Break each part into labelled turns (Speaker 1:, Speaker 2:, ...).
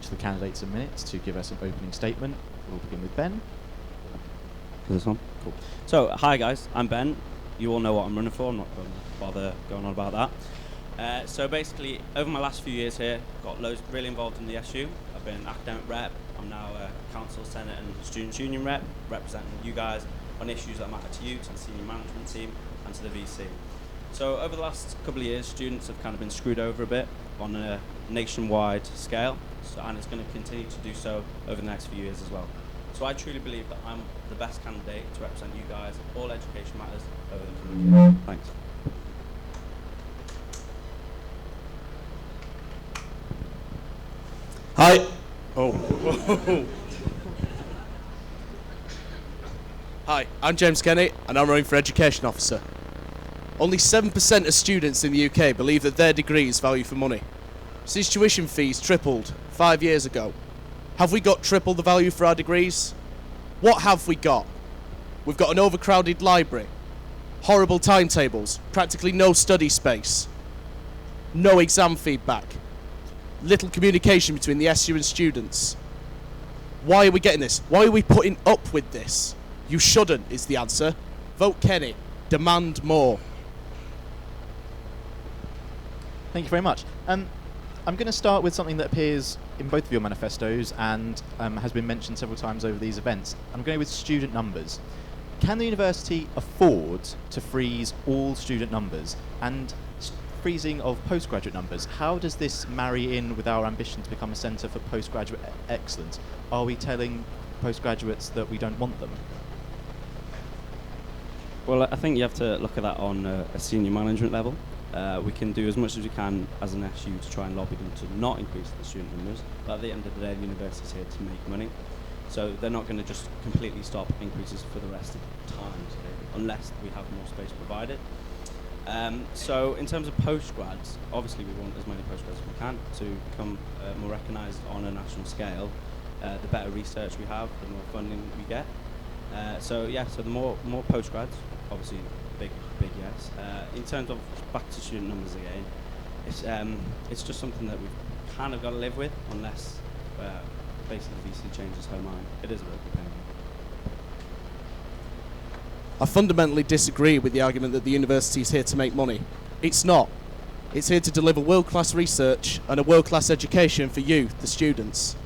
Speaker 1: each of the candidates a minute to give us an opening statement. We'll begin with Ben.
Speaker 2: This one? Cool. So, hi guys, I'm Ben. You all know what I'm running for, I'm not going to bother going on about that. So basically, over my last few years here, got really involved in the SU. I've been academic rep, I'm now a council, senate and students union rep, representing you guys on issues that matter to you, to the senior management team and to the VC. So over the last couple of years, students have kind of been screwed over a bit on a nationwide scale, and it's going to continue to do so over the next few years as well. So I truly believe that I'm the best candidate to represent you guys, all education matters, over the coming years. Thanks.
Speaker 3: Hi. Oh. Hi, I'm James Kenny, and I'm running for Education Officer. Only 7% of students in the UK believe that their degree is value for money. Since tuition fees tripled 5 years ago, have we got triple the value for our degrees? What have we got? We've got an overcrowded library, horrible timetables, practically no study space, no exam feedback, little communication between the SU and students. Why are we getting this? Why are we putting up with this? You shouldn't, is the answer. Vote Kenny. Demand more.
Speaker 1: Thank you very much. I'm going to start with something that appears in both of your manifestos and has been mentioned several times over these events. I'm going with student numbers. Can the university afford to freeze all student numbers? And freezing of postgraduate numbers, how does this marry in with our ambition to become a centre for postgraduate excellence? Are we telling postgraduates that we don't want them?
Speaker 2: Well, I think you have to look at that on a senior management level. We can do as much as we can as an SU to try and lobby them to not increase the student numbers, but at the end of the day, the university's here to make money. So they're not going to just completely stop increases for the rest of the time, unless we have more space provided. So in terms of postgrads, obviously we want as many postgrads as we can to become more recognised on a national scale. The better research we have, the more funding we get. So the more postgrads, obviously big yes. In terms of back to student numbers again, it's just something that we've kind of got to live with, unless basically the VC changes her mind. It is a bit of a pain.
Speaker 3: I fundamentally disagree with the argument that the university is here to make money. It's not. It's here to deliver world-class research and a world-class education for you, the students.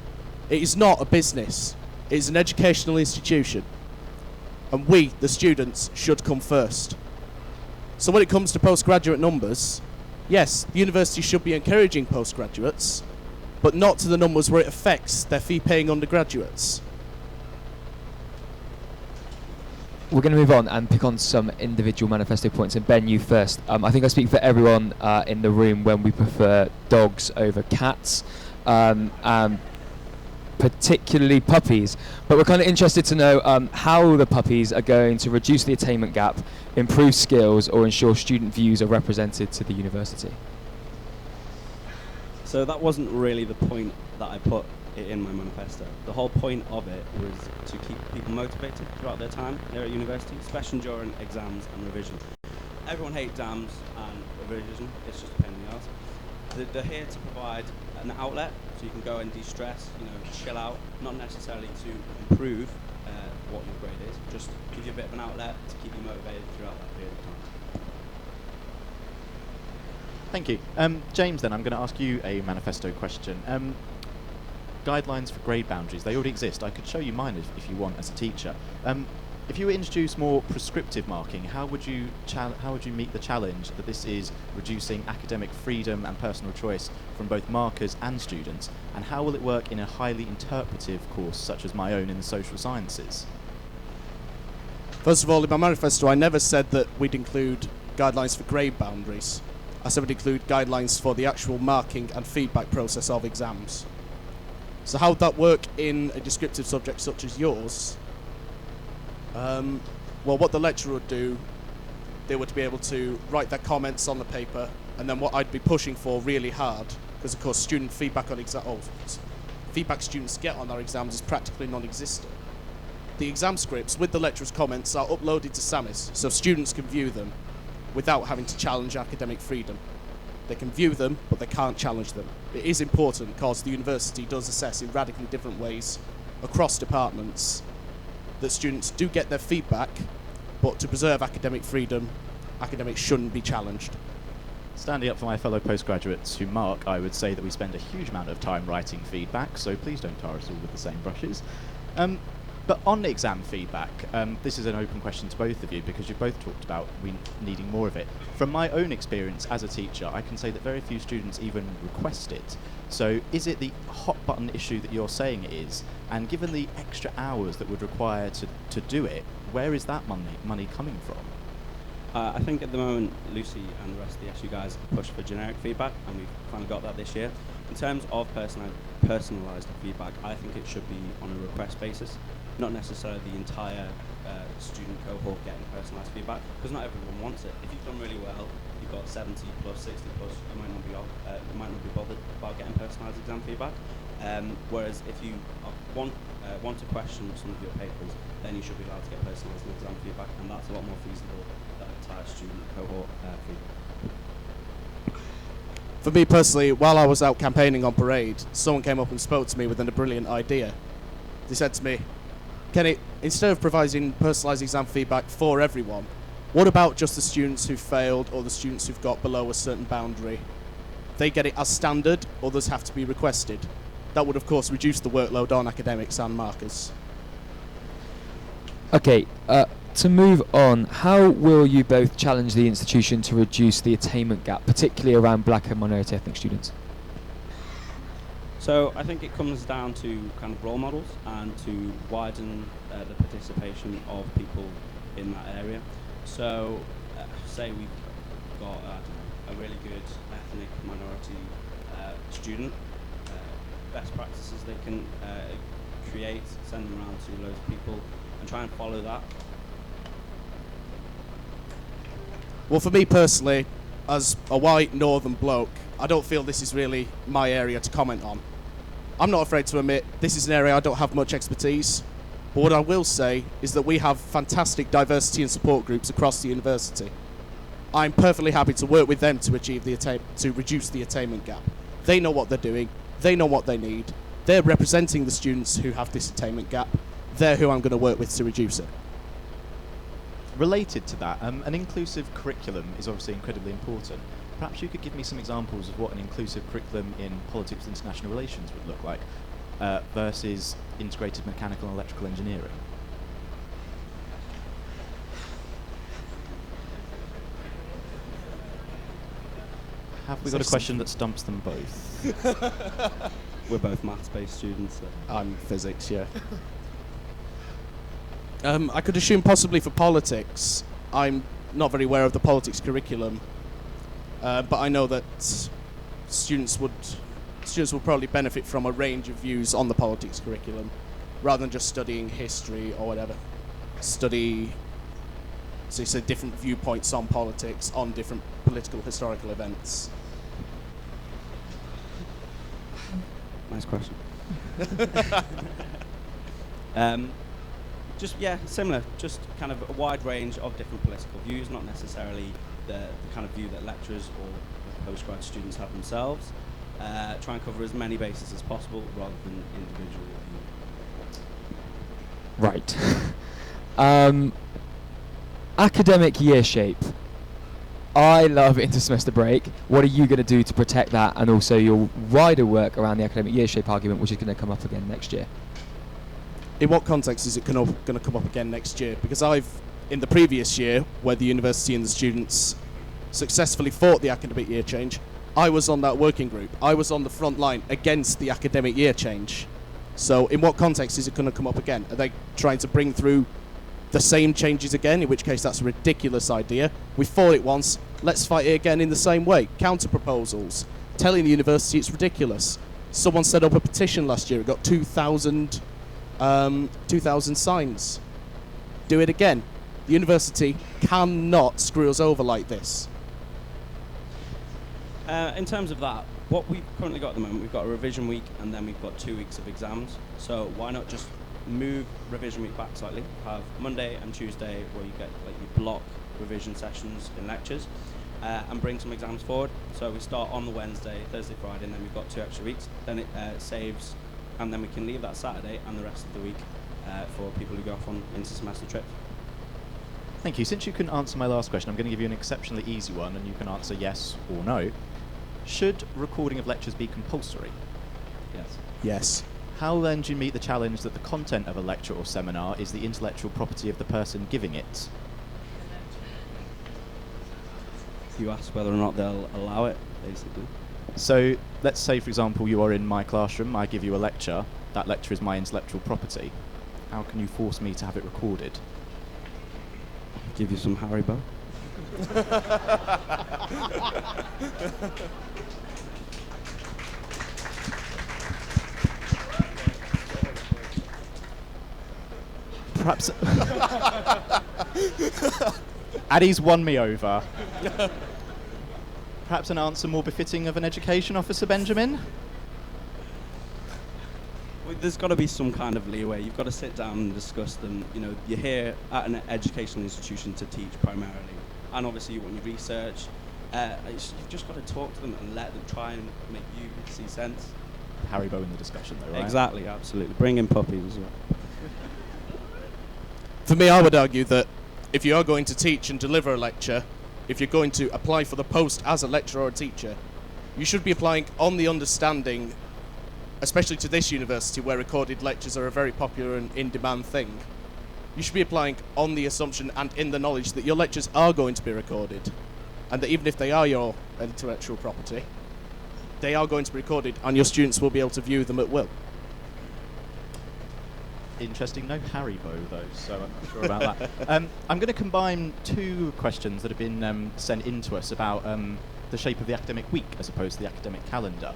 Speaker 3: It is not a business. It is an educational institution. And we, the students, should come first. So when it comes to postgraduate numbers, yes, the university should be encouraging postgraduates, but not to the numbers where it affects their fee-paying undergraduates.
Speaker 4: We're going to move on and pick on some individual manifesto points. And Ben, you first. I think I speak for everyone in the room when we prefer dogs over cats, particularly puppies. But we're kind of interested to know how the puppies are going to reduce the attainment gap, improve skills, or ensure student views are represented to the university.
Speaker 2: So that wasn't really the point that I put in my manifesto. The whole point of it was to keep people motivated throughout their time here at university, especially during exams and revision. Everyone hates exams and revision, it's just a pain in the arse. They're here to provide an outlet so you can go and de-stress, chill out, not necessarily to improve what your grade is, just give you a bit of an outlet to keep you motivated throughout that period of time.
Speaker 1: Thank you. James, then, I'm going to ask you a manifesto question. Guidelines for grade boundaries, they already exist. I could show you mine if you want as a teacher. If you were to introduce more prescriptive marking, how would you meet the challenge that this is reducing academic freedom and personal choice from both markers and students? And how will it work in a highly interpretive course such as my own in the social sciences?
Speaker 3: First of all, in my manifesto, I never said that we'd include guidelines for grade boundaries. I said we'd include guidelines for the actual marking and feedback process of exams. So how would that work in a descriptive subject such as yours? Well, what the lecturer would do, they would be able to write their comments on the paper, and then what I'd be pushing for really hard, because of course student feedback on feedback students get on our exams is practically non-existent. The exam scripts with the lecturer's comments are uploaded to SAMIS, so students can view them without having to challenge academic freedom. They can view them, but they can't challenge them. It is important because the university does assess in radically different ways across departments that students do get their feedback, but to preserve academic freedom, academics shouldn't be challenged.
Speaker 1: Standing up for my fellow postgraduates who mark, I would say that we spend a huge amount of time writing feedback, so please don't tar us all with the same brushes. But on exam feedback, this is an open question to both of you because you've both talked about we needing more of it. From my own experience as a teacher, I can say that very few students even request it. So is it the hot button issue that you're saying it is? And given the extra hours that would require to do it, where is that money coming from?
Speaker 2: I think at the moment, Lucy and the rest of the SU guys push for generic feedback, and we've finally got that this year. In terms of personalised feedback, I think it should be on a request basis, not necessarily the entire student cohort getting personalised feedback, because not everyone wants it. If you've done really well, you've got 70 plus, 60 plus, you might not be bothered about getting personalised exam feedback. Whereas if you want to question some of your papers, then you should be allowed to get personalised exam feedback, and that's a lot more feasible than entire student cohort feedback.
Speaker 3: For me personally, while I was out campaigning on parade, someone came up and spoke to me with a brilliant idea. They said to me, Kenny, instead of providing personalised exam feedback for everyone, what about just the students who failed or the students who've got below a certain boundary? They get it as standard, others have to be requested. That would of course reduce the workload on academics and markers.
Speaker 4: Okay, to move on, how will you both challenge the institution to reduce the attainment gap, particularly around black and minority ethnic students?
Speaker 2: So I think it comes down to kind of role models and to widen the participation of people in that area. So say we've got a really good ethnic minority student, best practices they can create, send them around to loads of people and try and follow that.
Speaker 3: Well, for me personally, as a white northern bloke, I don't feel this is really my area to comment on. I'm not afraid to admit this is an area I don't have much expertise, but what I will say is that we have fantastic diversity and support groups across the university. I'm perfectly happy to work with them to achieve to reduce the attainment gap. They know what they're doing, they know what they need, they're representing the students who have this attainment gap, they're who I'm going to work with to reduce it.
Speaker 1: Related to that, an inclusive curriculum is obviously incredibly important. Perhaps you could give me some examples of what an inclusive curriculum in politics and international relations would look like versus integrated mechanical and electrical engineering. Have we got a question that stumps them both?
Speaker 2: We're both maths-based students. So.
Speaker 3: I'm physics, yeah. I could assume possibly for politics. I'm not very aware of the politics curriculum, but I know that students will probably benefit from a range of views on the politics curriculum, rather than just studying history or whatever. Study, so you said different viewpoints on politics, on different political historical events.
Speaker 2: Nice question. Similar. Just kind of a wide range of different political views, not necessarily the kind of view that lecturers or postgrad students have themselves. Try and cover as many bases as possible rather than individual view.
Speaker 4: Right. Academic year shape. I love inter-semester break. What are you going to do to protect that, and also your wider work around the academic year shape argument, which is going to come up again next year?
Speaker 3: In what context is it going to come up again next year? Because in the previous year, where the university and the students successfully fought the academic year change, I was on that working group. I was on the front line against the academic year change. So in what context is it going to come up again? Are they trying to bring through the same changes again, in which case that's a ridiculous idea? We fought it once, let's fight it again in the same way. Counter proposals, telling the university it's ridiculous. Someone set up a petition last year, it got 2,000 signs. Do it again. The university cannot screw us over like this.
Speaker 2: In terms of that, what we've currently got at the moment, we've got a revision week and then we've got 2 weeks of exams. So why not just move revision week back slightly, have Monday and Tuesday where you get like your block revision sessions in lectures, and bring some exams forward. So we start on the Wednesday, Thursday, Friday, and then we've got 2 extra weeks. Then it saves, and then we can leave that Saturday and the rest of the week for people who go off on inter-semester trips.
Speaker 1: Thank you. Since you couldn't answer my last question, I'm going to give you an exceptionally easy one, and you can answer yes or no. Should recording of lectures be compulsory?
Speaker 2: Yes.
Speaker 3: Yes.
Speaker 1: How then do you meet the challenge that the content of a lecture or seminar is the intellectual property of the person giving it?
Speaker 2: You ask whether or not they'll allow it, basically.
Speaker 1: So let's say, for example, you are in my classroom, I give you a lecture, that lecture is my intellectual property. How can you force me to have it recorded?
Speaker 2: Give you some Haribo.
Speaker 1: Perhaps Addy's won me over. Perhaps an answer more befitting of an education officer, Benjamin?
Speaker 2: Well, there's got to be some kind of leeway. You've got to sit down and discuss them. You know, you're here at an educational institution to teach primarily, and obviously you want your research. You've just got to talk to them and let them try and make you see sense.
Speaker 1: Haribo in the discussion, though, right?
Speaker 2: Exactly, absolutely. Bring in puppies as well.
Speaker 3: For me, I would argue that if you are going to teach and deliver a lecture, if you're going to apply for the post as a lecturer or a teacher, you should be applying on the understanding, especially to this university where recorded lectures are a very popular and in-demand thing. You should be applying on the assumption and in the knowledge that your lectures are going to be recorded, and that even if they are your intellectual property, they are going to be recorded and your students will be able to view them at will.
Speaker 1: Interesting. No Haribo, though, so I'm not sure about that. I'm going to combine 2 questions that have been sent in to us about the shape of the academic week as opposed to the academic calendar.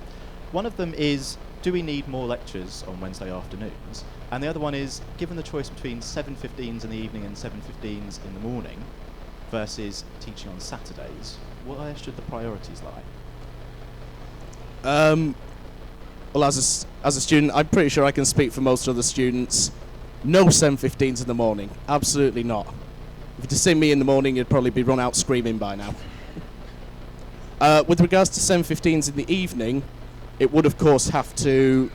Speaker 1: One of them is, do we need more lectures on Wednesday afternoons? And the other one is, given the choice between 7:15s in the evening and 7:15s in the morning versus teaching on Saturdays, where should the priorities lie?
Speaker 3: Well, as a student, I'm pretty sure I can speak for most other students. No 7:15s in the morning. Absolutely not. If you'd seen me in the morning, you'd probably be run out screaming by now. With regards to 7:15s in the evening, it would of course have to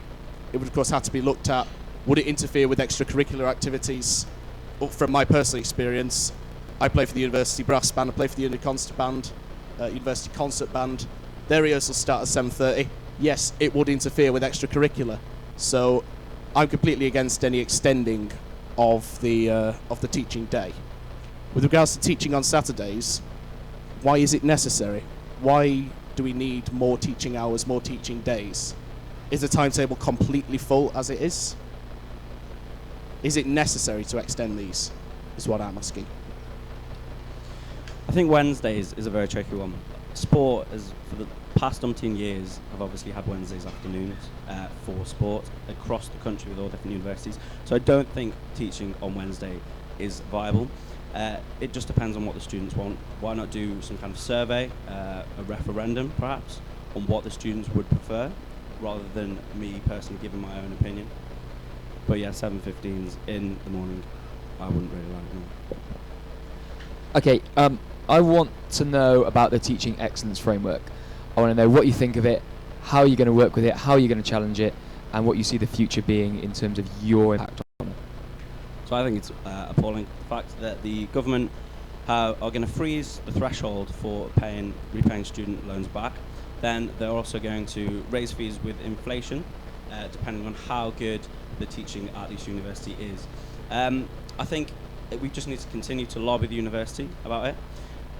Speaker 3: be looked at. Would it interfere with extracurricular activities? Well, from my personal experience, I play for the university brass band. I play for the university concert band. Their rehearsals start at 7:30. Yes, it would interfere with extracurricular. So I'm completely against any extending of the teaching day. With regards to teaching on Saturdays, why is it necessary? Why do we need more teaching hours, more teaching days? Is the timetable completely full as it is? Is it necessary to extend these, is what I'm asking.
Speaker 2: I think Wednesdays is a very tricky one. Sport, for the past umpteen years, have obviously had Wednesdays afternoons for sport across the country with all different universities. So I don't think teaching on Wednesday is viable. It just depends on what the students want. Why not do some kind of survey, a referendum perhaps, on what the students would prefer, rather than me personally giving my own opinion. But yeah, 7:15s in the morning, I wouldn't really like them.
Speaker 4: Okay, I want to know about the Teaching Excellence Framework. I want to know what you think of it, how you're going to work with it, how you're going to challenge it, and what you see the future being in terms of your impact on it.
Speaker 2: So I think it's appalling, the fact that the government are going to freeze the threshold for repaying student loans back. Then they're also going to raise fees with inflation, depending on how good the teaching at this university is. I think we just need to continue to lobby the university about it.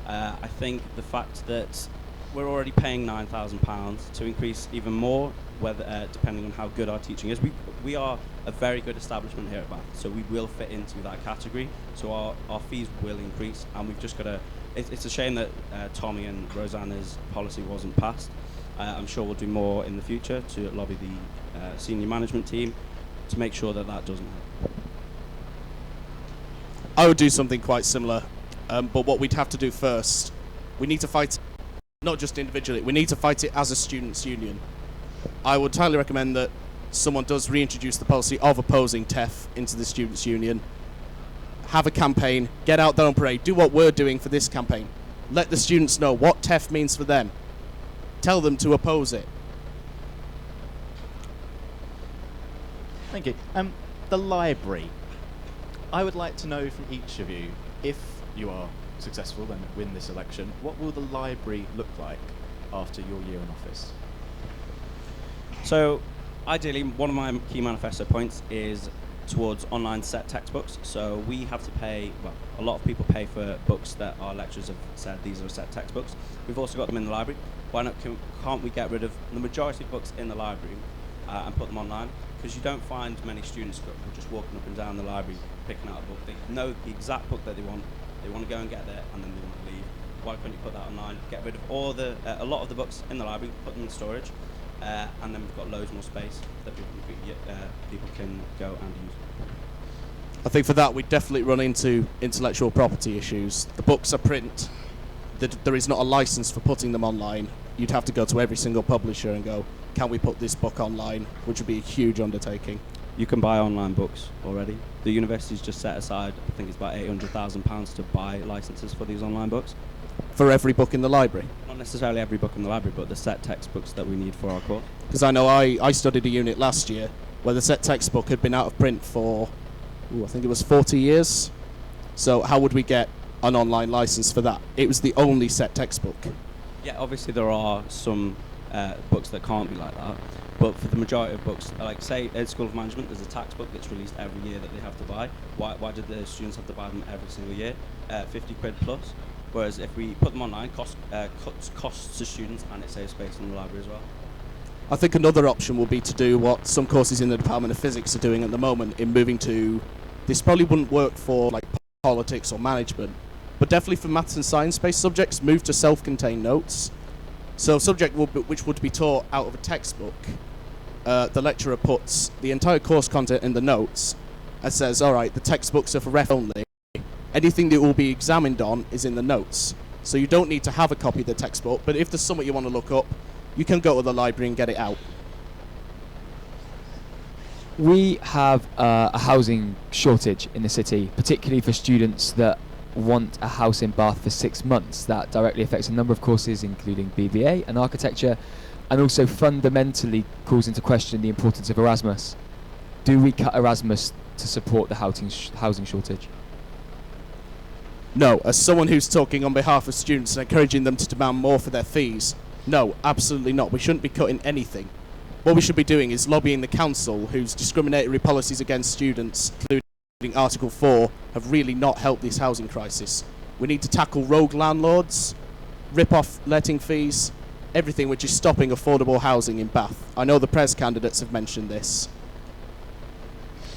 Speaker 2: I think the fact that we're already paying £9,000 to increase even more, whether depending on how good our teaching is. We are a very good establishment here at Bath, so we will fit into that category. So our fees will increase, and we've just got to. It's a shame that Tommy and Rosanna's policy wasn't passed. I'm sure we'll do more in the future to lobby the senior management team to make sure that that doesn't happen.
Speaker 3: I would do something quite similar, but what we'd have to do first, we need to fight, not just individually, we need to fight it as a students' union. I would highly recommend that someone does reintroduce the policy of opposing TEF into the students' union, have a campaign, get out there on parade, do what we're doing for this campaign. Let the students know what TEF means for them. Tell them to oppose it.
Speaker 1: Thank you. The library. I would like to know from each of you, if you are successful and win this election, what will the library look like after your year in office?
Speaker 2: So, ideally, one of my key manifesto points is towards online set textbooks. So we have to pay, well, a lot of people pay for books that our lecturers have said these are set textbooks. We've also got them in the library. Why not? Can't we get rid of the majority of books in the library and put them online? Because you don't find many students just walking up and down the library picking out a book. They know the exact book that they want to go and get there, and then they want to leave. Why can't you put that online? Get rid of all the a lot of the books in the library, put them in storage, and then we've got loads more space that people can go and use.
Speaker 3: I think for that, we definitely run into intellectual property issues. The books are print. There is not a license for putting them online. You'd have to go to every single publisher and go, can we put this book online? Which would be a huge undertaking.
Speaker 2: You can buy online books already. The university's just set aside, I think it's about £800,000 to buy licenses for these online books.
Speaker 3: For every book in the library?
Speaker 2: Not necessarily every book in the library, but the set textbooks that we need for our course.
Speaker 3: Because I know I studied a unit last year where the set textbook had been out of print for, I think it was 40 years. So how would we get an online license for that? It was the only set textbook.
Speaker 2: Yeah, obviously there are some books that can't be like that, but for the majority of books, like say at School of Management, there's a tax book that's released every year that they have to buy. Why did the students have to buy them every single year? 50 quid plus. Whereas if we put them online, cuts costs to students, and it saves space in the library as well.
Speaker 3: I think another option will be to do what some courses in the Department of Physics are doing at the moment in moving to, this probably wouldn't work for like politics or management, but definitely for maths and science-based subjects, move to self-contained notes. So a subject which would be taught out of a textbook, the lecturer puts the entire course content in the notes and says, all right, the textbooks are for ref only. Anything that will be examined on is in the notes. So you don't need to have a copy of the textbook, but if there's something you want to look up, you can go to the library and get it out.
Speaker 4: We have a housing shortage in the city, particularly for students that want a house in Bath for 6 months. That directly affects a number of courses, including BBA and architecture, and also fundamentally calls into question the importance of Erasmus. Do we cut Erasmus to support the housing shortage?
Speaker 3: No, as someone who's talking on behalf of students and encouraging them to demand more for their fees, no, absolutely not. We shouldn't be cutting anything. What we should be doing is lobbying the council, whose discriminatory policies against students, including Article 4, have really not helped this housing crisis. We need to tackle rogue landlords, rip-off letting fees, everything which is stopping affordable housing in Bath. I know the Pres candidates have mentioned this,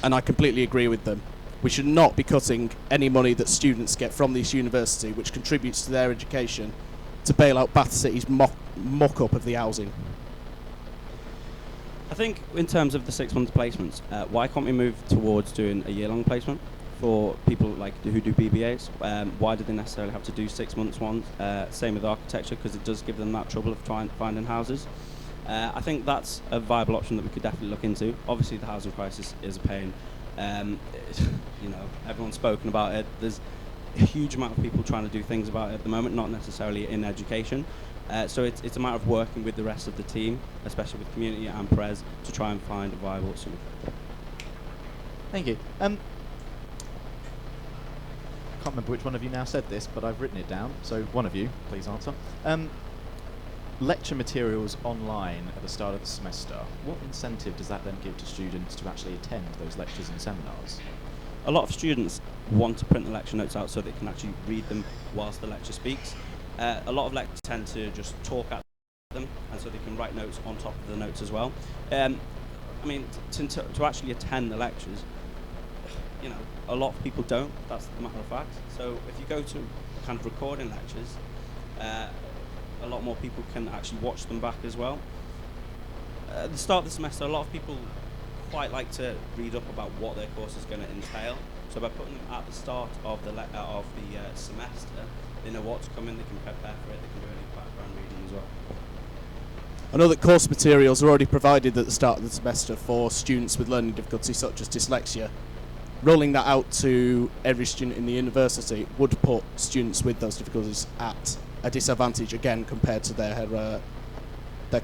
Speaker 3: and I completely agree with them. We should not be cutting any money that students get from this university, which contributes to their education, to bail out Bath City's mock-up of the housing.
Speaker 2: I think in terms of the 6 month placements, why can't we move towards doing a year-long placement for people like who do BBAs? Why do they necessarily have to do 6 months ones? Same with architecture, because it does give them that trouble of finding houses. I think that's a viable option that we could definitely look into. Obviously, the housing crisis is a pain. Everyone's spoken about it. There's a huge amount of people trying to do things about it at the moment, not necessarily in education. So it's a matter of working with the rest of the team, especially with community and Pres, to try and find a viable solution.
Speaker 1: Thank you. Can't remember which one of you now said this, but I've written it down. So one of you, please answer. Lecture materials online at the start of the semester. What incentive does that then give to students to actually attend those lectures and seminars?
Speaker 2: A lot of students want to print the lecture notes out so they can actually read them whilst the lecturer speaks. A lot of lecturers tend to just talk at them, and so they can write notes on top of the notes as well. To actually attend the lectures, a lot of people don't. That's the matter of fact. So if you go to kind of recording lectures, a lot more people can actually watch them back as well. At the start of the semester, a lot of people quite like to read up about what their course is going to entail. So by putting them at the start of the semester, they know what's coming, they can prepare for it, they can do any background reading as well.
Speaker 3: I know that course materials are already provided at the start of the semester for students with learning difficulties such as dyslexia. Rolling that out to every student in the university would put students with those difficulties at a disadvantage again compared to their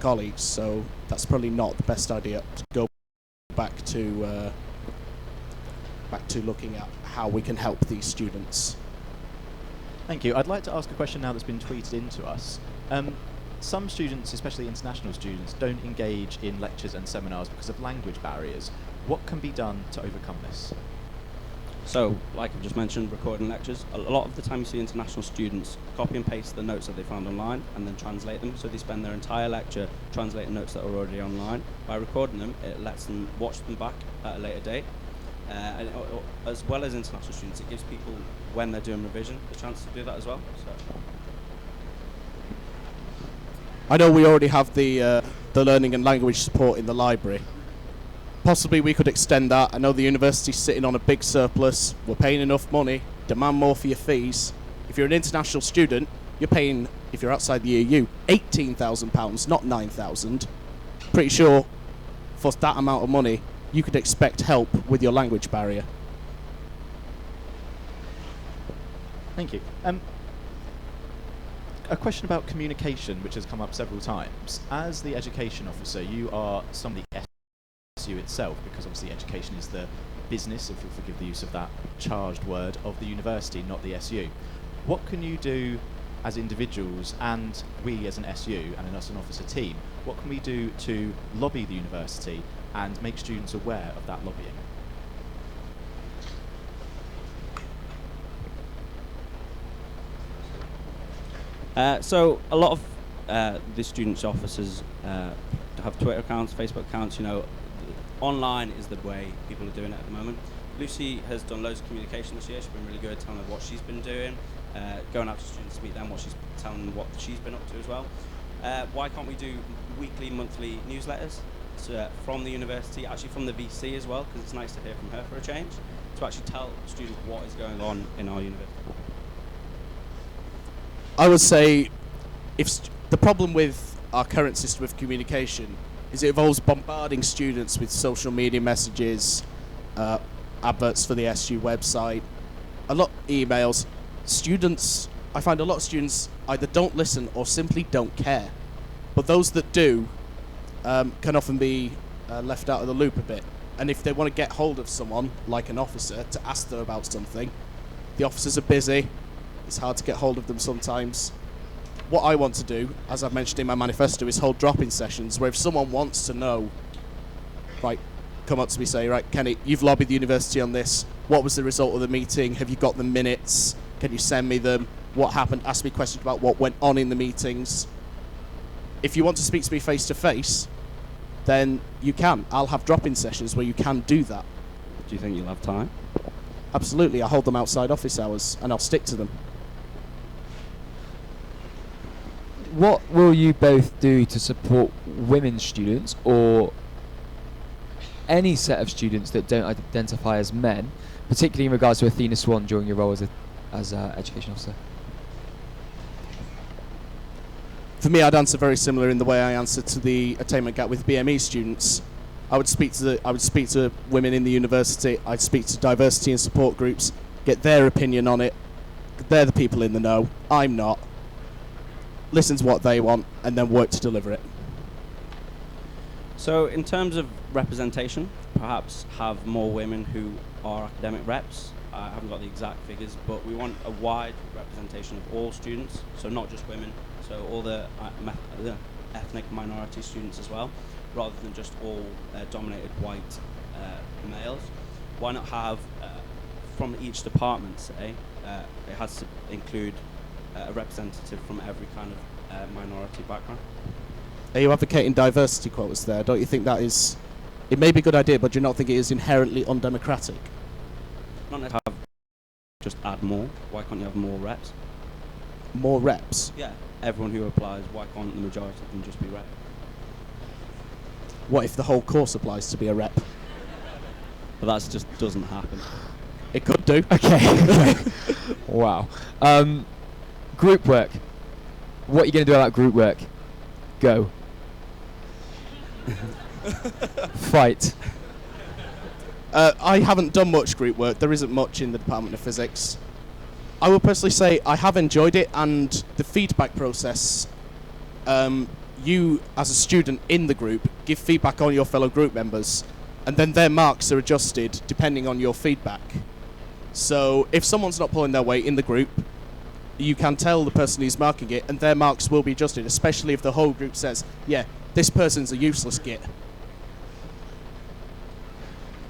Speaker 3: colleagues. So that's probably not the best idea to go back to looking at how we can help these students.
Speaker 1: Thank you. I'd like to ask a question now that's been tweeted into us. Some students, especially international students, don't engage in lectures and seminars because of language barriers. What can be done to overcome this?
Speaker 2: So, like I've just mentioned, recording lectures. A lot of the time you see international students copy and paste the notes that they found online and then translate them. So they spend their entire lecture translating notes that are already online. By recording them, it lets them watch them back at a later date. And as well as international students, it gives people, when they're doing revision, the chance to do that as well. So.
Speaker 3: I know we already have the learning and language support in the library. Possibly we could extend that. I know the university's sitting on a big surplus. We're paying enough money. Demand more for your fees. If you're an international student, you're paying, if you're outside the EU, £18,000, not £9,000. Pretty sure for that amount of money, you could expect help with your language barrier.
Speaker 1: Thank you. A question about communication, which has come up several times. As the education officer, you are somebody SU itself, because obviously education is the business, if you'll forgive the use of that charged word, of the university, not the SU. What can you do as individuals, and we as an SU and as an officer team, what can we do to lobby the university and make students aware of that lobbying?
Speaker 2: So a lot of the students' officers have Twitter accounts, Facebook accounts. You know, online is the way people are doing it at the moment. Lucy has done loads of communication this year. She's been really good at telling them what she's been doing, going out to students to meet them, telling them what she's been up to as well. Why can't we do weekly, monthly newsletters from the university, actually from the VC as well, because it's nice to hear from her for a change, to actually tell students what is going on in our university.
Speaker 3: I would say the problem with our current system of communication is it involves bombarding students with social media messages, adverts for the SU website, a lot of emails. I find a lot of students either don't listen or simply don't care. But those that do can often be left out of the loop a bit. And if they want to get hold of someone, like an officer, to ask them about something, the officers are busy. It's hard to get hold of them sometimes. What I want to do, as I've mentioned in my manifesto, is hold drop-in sessions where if someone wants to know, right, come up to me, say, right, Kenny, you've lobbied the university on this. What was the result of the meeting? Have you got the minutes? Can you send me them? What happened? Ask me questions about what went on in the meetings. If you want to speak to me face-to-face, then you can. I'll have drop-in sessions where you can do that.
Speaker 2: Do you think you'll have time?
Speaker 3: Absolutely. I hold them outside office hours, and I'll stick to them.
Speaker 4: What will you both do to support women students or any set of students that don't identify as men, particularly in regards to Athena Swan during your role as an education officer?
Speaker 3: For me, I'd answer very similar in the way I answered to the attainment gap with BME students. I would speak to women in the university. I'd speak to diversity and support groups, get their opinion on it. They're the people in the know. I'm not. Listen to what they want and then work to deliver it.
Speaker 2: So in terms of representation, perhaps have more women who are academic reps. I haven't got the exact figures, but we want a wide representation of all students, so not just women, so all the ethnic minority students as well, rather than just all dominated white males. Why not have, from each department, say, it has to include a representative from every kind of minority background.
Speaker 3: Are you advocating diversity quotas there? Don't you think that is... It may be a good idea, but do you not think it is inherently undemocratic?
Speaker 2: Not necessarily have, just add more. Why can't you have more reps?
Speaker 3: More reps?
Speaker 2: Yeah, everyone who applies, why can't the majority of them just be rep?
Speaker 3: What if the whole course applies to be a rep?
Speaker 2: But that just doesn't happen.
Speaker 3: It could do.
Speaker 4: Okay. Wow. Group work. What are you going to do about group work? Go. Fight.
Speaker 3: I haven't done much group work. There isn't much in the Department of Physics. I will personally say I have enjoyed it, and the feedback process, you as a student in the group give feedback on your fellow group members, and then their marks are adjusted depending on your feedback. So if someone's not pulling their weight in the group, you can tell the person who's marking it, and their marks will be adjusted, especially if the whole group says, yeah, this person's a useless git.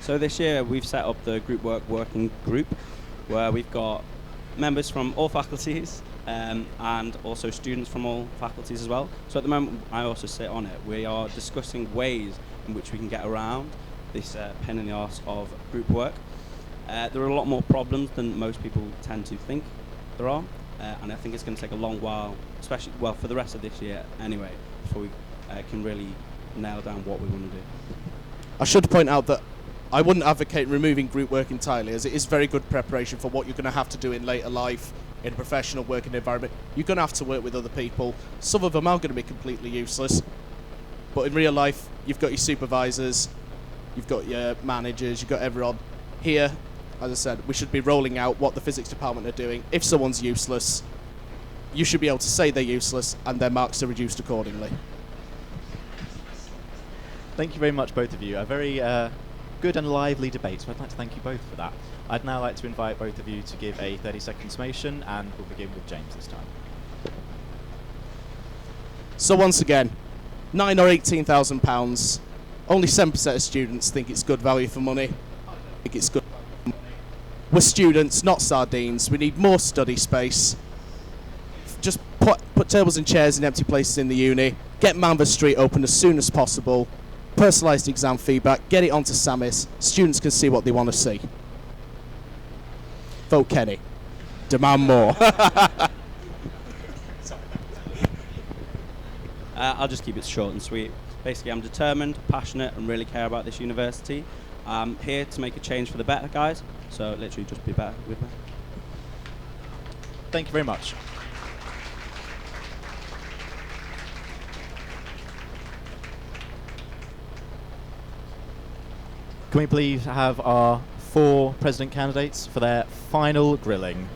Speaker 2: So this year we've set up the group working group, where we've got members from all faculties and also students from all faculties as well. So at the moment I also sit on it. We are discussing ways in which we can get around this pain in the arse of group work. There are a lot more problems than most people tend to think there are, and I think it's going to take a long while, especially, well, for the rest of this year anyway, before we can really nail down what we want to do.
Speaker 3: I should point out that I wouldn't advocate removing group work entirely, as it is very good preparation for what you're going to have to do in later life in a professional working environment. You're going to have to work with other people. Some of them are going to be completely useless, but in real life, you've got your supervisors, you've got your managers, you've got everyone. Here, as I said, we should be rolling out what the physics department are doing. If someone's useless, you should be able to say they're useless, and their marks are reduced accordingly.
Speaker 1: Thank you very much, both of you. A very good and lively debate, so I'd like to thank you both for that. I'd now like to invite both of you to give a 30-second summation, and we'll begin with James this time.
Speaker 3: So once again, £9,000 or £18,000. Only 7% of students think it's good value for money. I think it's good. We're students, not sardines. We need more study space. Just put tables and chairs in empty places in the uni. Get Manvers Street open as soon as possible. Personalised exam feedback. Get it onto SAMIS. Students can see what they want to see. Vote Kenny. Demand more.
Speaker 2: I'll just keep it short and sweet. Basically, I'm determined, passionate, and really care about this university. I'm here to make a change for the better, guys. So literally just be better with me.
Speaker 1: Thank you very much. Can we please have our 4 president candidates for their final grilling?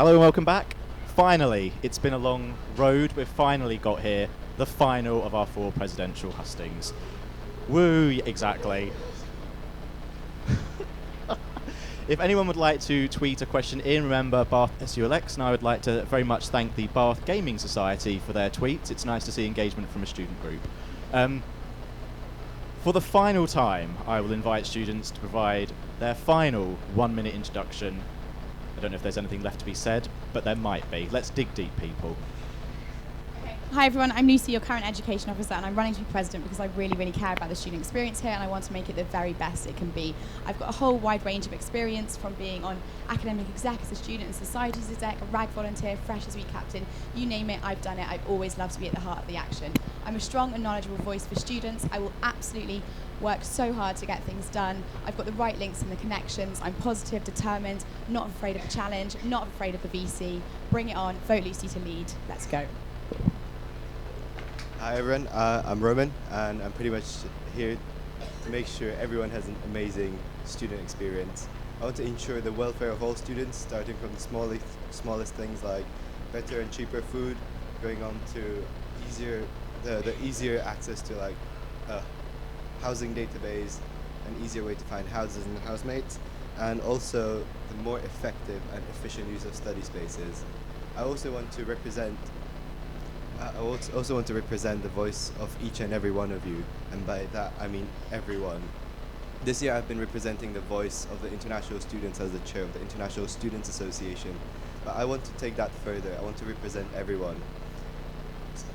Speaker 1: Hello and welcome back. Finally, it's been a long road. We've finally got here, the final of our 4 presidential hustings. Woo, exactly. If anyone would like to tweet a question in, remember Bath SU elects, and I would like to very much thank the Bath Gaming Society for their tweets. It's nice to see engagement from a student group. For the final time, I will invite students to provide their final 1-minute introduction. I don't know if there's anything left to be said, but there might be. Let's dig deep, people.
Speaker 5: Hi everyone, I'm Lucy, your current education officer, and I'm running to be president because I really, really care about the student experience here and I want to make it the very best it can be. I've got a whole wide range of experience, from being on academic exec as a student and societies exec, a RAG volunteer, Freshers Week captain, you name it, I've done it. I've always loved to be at the heart of the action. I'm a strong and knowledgeable voice for students. I will absolutely work so hard to get things done. I've got the right links and the connections. I'm positive, determined, not afraid of a challenge, not afraid of the VC. Bring it on, vote Lucy to lead. Let's go.
Speaker 6: Hi everyone, I'm Roman, and I'm pretty much here to make sure everyone has an amazing student experience. I want to ensure the welfare of all students, starting from the smallest things like better and cheaper food, going on to the easier access to like housing database, an easier way to find houses and housemates, and also the more effective and efficient use of study spaces. I also want to represent the voice of each and every one of you, and by that I mean everyone. This year I've been representing the voice of the international students as the chair of the International Students Association, but I want to take that further. I want to represent everyone,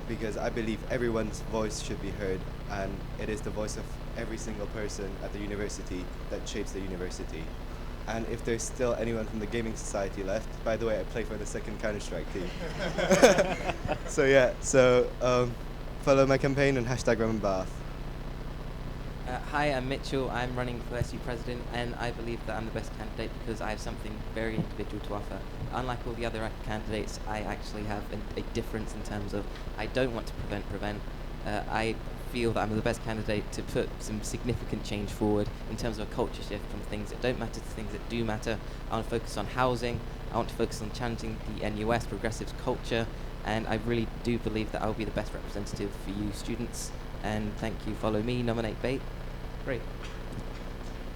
Speaker 6: because I believe everyone's voice should be heard, and it is the voice of every single person at the university that shapes the university. And if there's still anyone from the Gaming Society left, by the way, I play for the 2nd Counter-Strike team. So follow my campaign and #RunBath.
Speaker 7: Hi, I'm Mitchell. I'm running for SU President, and I believe that I'm the best candidate because I have something very individual to offer. Unlike all the other candidates, I actually have a difference in terms of I don't want to prevent. I feel that I'm the best candidate to put some significant change forward in terms of a culture shift from things that don't matter to things that do matter. I want to focus on housing. I want to focus on challenging the NUS progressive culture, and I really do believe that I'll be the best representative for you students. And thank you. Follow me, nominate Bait. Great.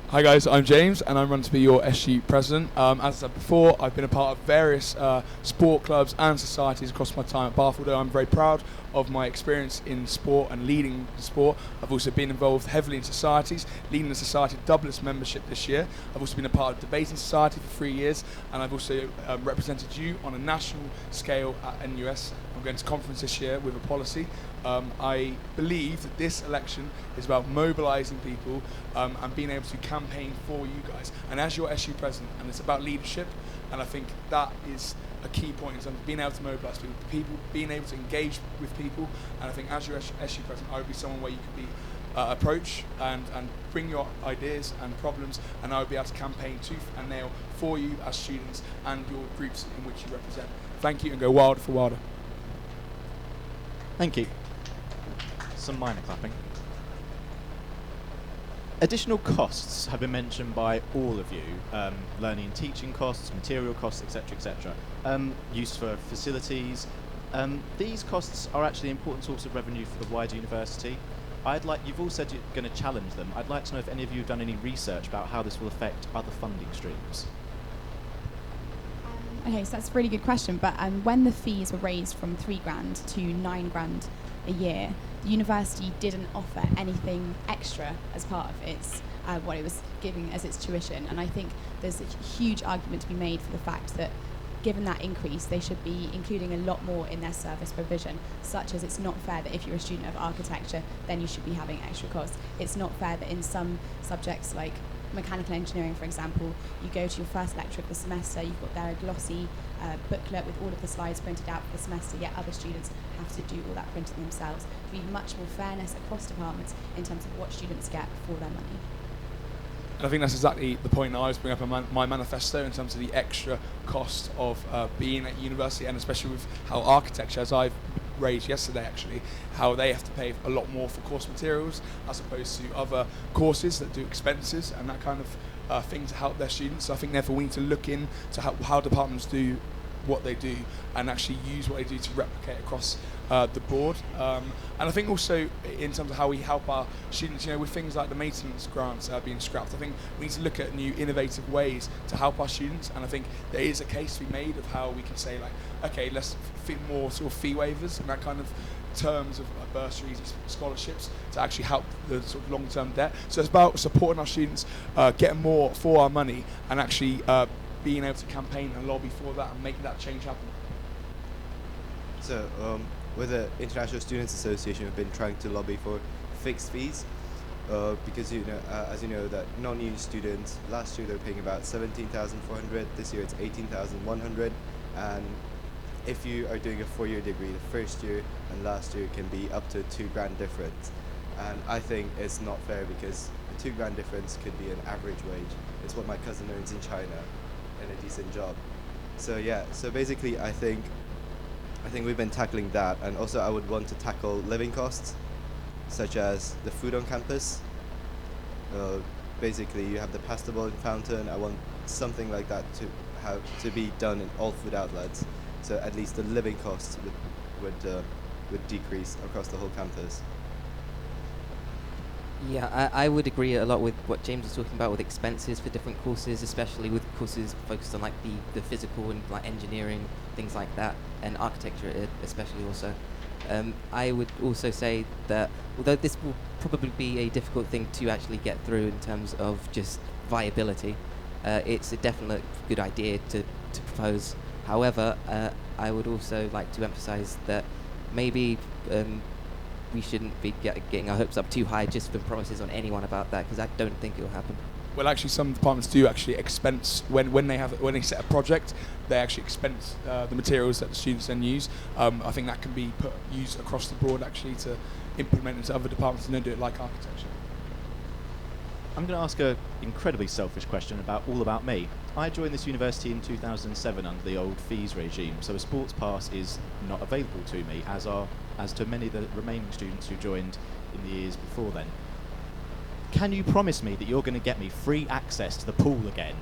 Speaker 8: Hi guys, I'm James and I'm running to be your SU president. As I said before, I've been a part of various sport clubs and societies across my time at Bath, although I'm very proud of my experience in sport and leading the sport. I've also been involved heavily in societies, leading the society to double its membership this year. I've also been a part of debating society for 3 years, and I've also represented you on a national scale at NUS. I'm going to conference this year with a policy. I believe that this election is about mobilising people and being able to campaign for you guys. And as your SU president, and it's about leadership, and I think that is a key point in terms of being able to mobilise people, being able to engage with people. And I think as your SU president, I would be someone where you could be approach and bring your ideas and problems, and I would be able to campaign tooth and nail for you as students and your groups in which you represent. Thank you, and go wilder for wilder.
Speaker 1: Thank you. Some minor clapping. Additional costs have been mentioned by all of you, learning and teaching costs, material costs, etc., etc. Use for facilities. These costs are actually an important source of revenue for the wider university. You've all said you're going to challenge them. I'd like to know if any of you have done any research about how this will affect other funding streams.
Speaker 5: Okay, so that's a really good question, but when the fees were raised from £3,000 to £9,000 a year, the university didn't offer anything extra as part of its what it was giving as its tuition, and I think there's a huge argument to be made for the fact that given that increase, they should be including a lot more in their service provision, such as it's not fair that if you're a student of architecture, then you should be having extra costs. It's not fair that in some subjects like mechanical engineering, for example, you go to your first lecture of the semester, you've got there a glossy booklet with all of the slides printed out for the semester, yet other students have to do all that printing themselves. We need much more fairness across departments in terms of what students get for their money.
Speaker 8: And I think that's exactly the point that I was bringing up in my manifesto in terms of the extra cost of being at university, and especially with how architecture, as I've raised yesterday actually, how they have to pay a lot more for course materials as opposed to other courses that do expenses and that kind of thing to help their students. So I think therefore we need to look into how departments do what they do and actually use what they do to replicate across the board. And I think also in terms of how we help our students, with things like the maintenance grants being scrapped, I think we need to look at new innovative ways to help our students. And I think there is a case to be made of how we can say, like, okay, let's fit more sort of fee waivers and that kind of terms of bursaries and scholarships to actually help the sort of long-term debt. So it's about supporting our students, getting more for our money, and actually being able to campaign and lobby for that and make that change happen.
Speaker 6: So with the International Students Association, we've been trying to lobby for fixed fees because as you know, that non-uni students last year they were paying about 17,400. This year it's 18,100, and if you are doing a 4-year degree, the first year and last year can be up to £2,000 difference. And I think it's not fair because the £2,000 difference could be an average wage. It's what my cousin earns in China in a decent job. So yeah, so basically I think we've been tackling that, and also I would want to tackle living costs, such as the food on campus. Basically you have the pasta bowl and fountain. I want something like that to be done in all food outlets. So at least the living costs would decrease across the whole campus.
Speaker 7: Yeah, I would agree a lot with what James was talking about with expenses for different courses, especially with courses focused on like the physical and like engineering, things like that, and architecture especially also. I would also say that although this will probably be a difficult thing to actually get through in terms of just viability, it's a definite good idea to propose. However, I would also like to emphasize that maybe we shouldn't be getting our hopes up too high just for promises on anyone about that, because I don't think it will happen.
Speaker 8: Well, actually, some departments do actually expense when they set a project. They actually expense the materials that the students then use. I think that can be used across the board actually to implement into other departments and then do it like architecture.
Speaker 1: I'm going to ask an incredibly selfish question all about me. I joined this university in 2007 under the old fees regime, so a sports pass is not available to me, as to many of the remaining students who joined in the years before then. Can you promise me that you're going to get me free access to the pool again?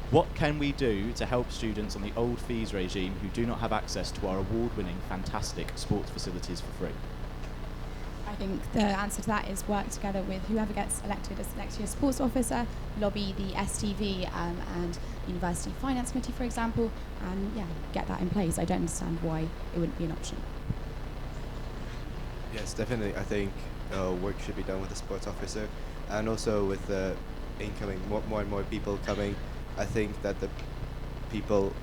Speaker 1: What can we do to help students on the old fees regime who do not have access to our award-winning, fantastic sports facilities for free?
Speaker 5: I think the answer to that is work together with whoever gets elected as next year's sports officer, lobby the STV and University Finance Committee, for example, and get that in place. I don't understand why it wouldn't be an option.
Speaker 6: Yes, definitely. I think work should be done with the sports officer, and also with the incoming more and more people coming. I think that the people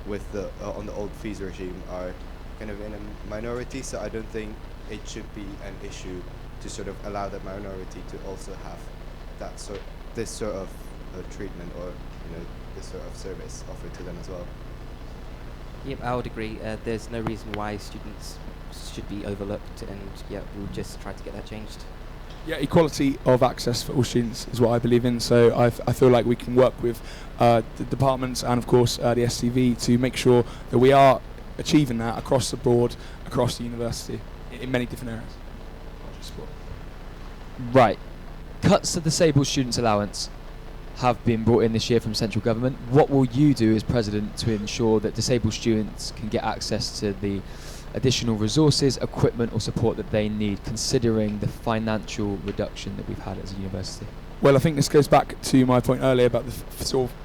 Speaker 6: with the on the old fees regime are kind of in a minority, so I don't think it should be an issue to sort of allow the minority to also have this sort of treatment, or this sort of service offered to them as well.
Speaker 7: Yep, I would agree. There's no reason why students should be overlooked, and we'll just try to get that changed.
Speaker 8: Yeah, equality of access for all students is what I believe in. So I feel like we can work with the departments and of course the STV to make sure that we are achieving that across the board, across the university, in many different areas. Not just sport.
Speaker 4: Right. Cuts to disabled students' allowance have been brought in this year from central government. What will you do as president to ensure that disabled students can get access to the additional resources, equipment or support that they need, considering the financial reduction that we've had as a university?
Speaker 8: Well, I think this goes back to my point earlier about the sort of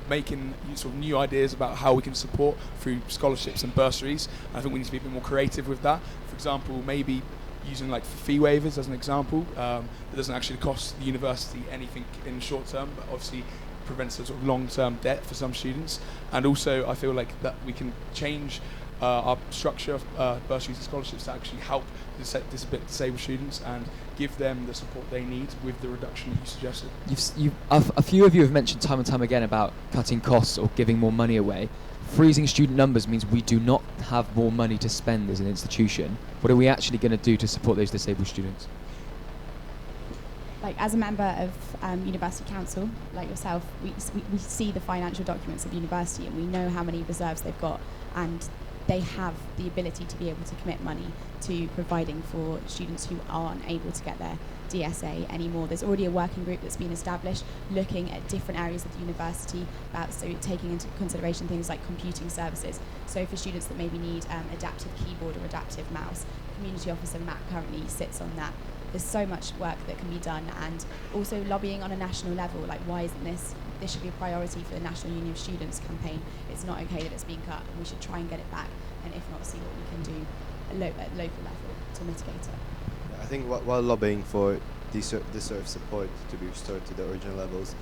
Speaker 8: making sort of new ideas about how we can support through scholarships and bursaries. I think we need to be a bit more creative with that. For example, maybe using like fee waivers as an example. That doesn't actually cost the university anything in the short term, but obviously prevents a sort of long-term debt for some students. And also I feel like that we can change our structure of bursaries and scholarships to actually help disabled students and give them the support they need with the reduction that you suggested.
Speaker 4: A few of you have mentioned time and time again about cutting costs or giving more money away. Freezing student numbers means we do not have more money to spend as an institution. What are we actually going to do to support those disabled students?
Speaker 5: Like, as a member of University Council, like yourself, we see the financial documents of the university and we know how many reserves they've got, and they have the ability to be able to commit money to providing for students who aren't able to get their DSA anymore. There's already a working group that's been established looking at different areas of the university, so taking into consideration things like computing services. So for students that maybe need adaptive keyboard or adaptive mouse, Community Officer Matt currently sits on that. There's so much work that can be done, and also lobbying on a national level, like why isn't this should be a priority for the National Union of Students campaign. It's not okay that it's being cut, and we should try and get it back, and if not, see what we can do at local level to mitigate it.
Speaker 6: I think while lobbying for this sort of support to be restored to the original levels,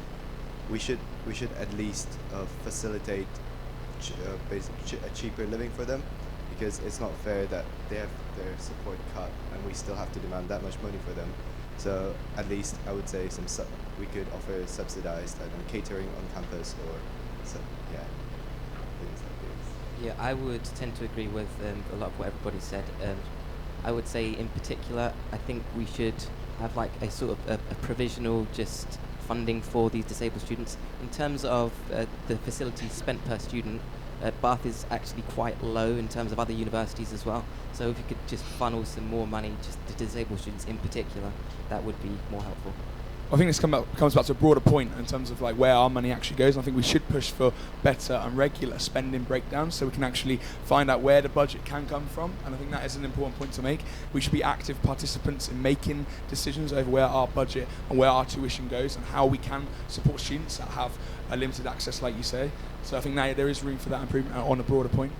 Speaker 6: we should at least facilitate a cheaper living for them, because it's not fair that they have their support cut and we still have to demand that much money for them. So at least I would say we could offer subsidized catering on campus, or things like this.
Speaker 7: Yeah, I would tend to agree with a lot of what everybody said. I would say in particular, I think we should have like a sort of a provisional just funding for these disabled students. In terms of the facilities spent per student, Bath is actually quite low in terms of other universities as well. So if you could just funnel some more money just to disabled students in particular, that would be more helpful.
Speaker 8: I think this comes back to a broader point in terms of like where our money actually goes. I think we should push for better and regular spending breakdowns so we can actually find out where the budget can come from, and I think that is an important point to make. We should be active participants in making decisions over where our budget and where our tuition goes and how we can support students that have a limited access, like you say. So I think that there is room for that improvement on a broader point.